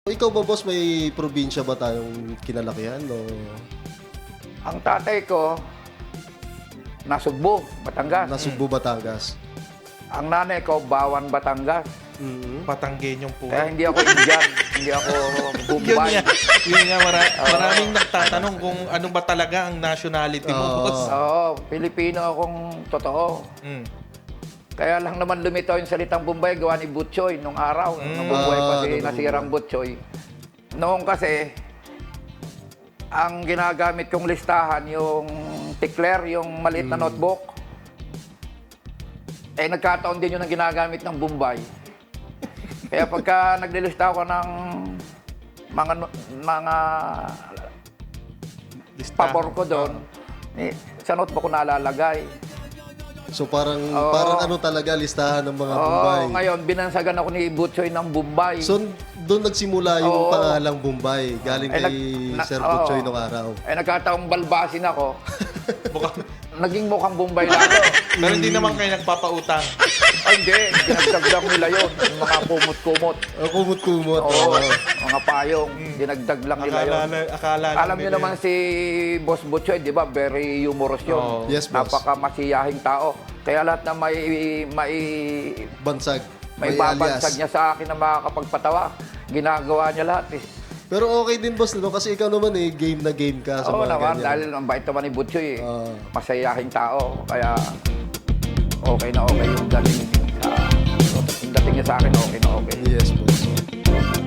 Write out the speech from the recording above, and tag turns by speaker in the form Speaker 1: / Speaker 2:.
Speaker 1: Ikaw ba, boss, may probinsya ba tayong kinalakihan o
Speaker 2: Ang tatay ko, Nasugbo, Batangas.
Speaker 1: Nasugbo, Batangas?
Speaker 2: Ang nanay ko, Bawan, Batangas.
Speaker 3: Batanggenyong po.
Speaker 2: Kaya hindi ako Indian, hindi ako
Speaker 3: Yun
Speaker 2: Bombay.
Speaker 3: nga, maraming nagtatanong kung ano ba talaga ang nationality mo, boss.
Speaker 2: Oo, Pilipino akong totoo.
Speaker 3: Mm.
Speaker 2: Kaya lang naman lumitaw yung salitang Bombay gawa ni Butchoy nung araw. Nung Bombay pa si
Speaker 1: nung
Speaker 2: nasirang Butchoy. Noong kasi, ang ginagamit kong listahan, yung tikler, yung maliit na notebook, eh nagkataon din yun ang ginagamit ng Bombay. Kaya pagka naglilista ako ng mga
Speaker 3: Listahan.
Speaker 2: pabor ko doon, sa notebook ko nalalagay.
Speaker 1: So parang
Speaker 2: Oo.
Speaker 1: parang ano talaga listahan ng mga Bombay.
Speaker 2: Oo, ngayon, binansagan ako ni Butchoy ng Bombay.
Speaker 1: So doon nagsimula yung
Speaker 2: Oo.
Speaker 1: pangalang Bombay galing
Speaker 2: Eh,
Speaker 1: kay Sir Butchoy nung araw.
Speaker 2: Eh, nagkataong balbasin ako.
Speaker 3: Mukhang-
Speaker 2: Naging mukhang Bombay lalo.
Speaker 3: Pero hindi naman kayo nagpapautang.
Speaker 2: Ay, hindi. Dinagdag nila yun. Yung mga kumot-kumot.
Speaker 1: Kumot-kumot.
Speaker 2: Oo,
Speaker 1: Oo.
Speaker 2: mga payong. Dinagdag lang nila yun.
Speaker 3: Akala lang
Speaker 2: Alam niyo
Speaker 3: nila
Speaker 2: naman
Speaker 3: yun.
Speaker 2: si Boss Butchoy, di ba? Very humorous yun.
Speaker 3: Oo.
Speaker 1: Yes, boss.
Speaker 2: Napaka-masiyahing tao. Kaya lahat na
Speaker 1: Bansag.
Speaker 2: may
Speaker 1: May
Speaker 2: babansag
Speaker 1: alias.
Speaker 2: niya sa akin na makakapagpatawa, ginagawa niya lahat eh.
Speaker 1: Pero okay din, boss, no? Kasi ikaw naman game na game ka sa
Speaker 2: Oo
Speaker 1: mga
Speaker 2: naman,
Speaker 1: ganyan.
Speaker 2: dahil ang bait naman ni Butchoy eh.
Speaker 1: Ah.
Speaker 2: Masayahing tao. Kaya okay na okay yung dating sa... Yung dating niya sa akin, okay na okay.
Speaker 1: Yes, boss.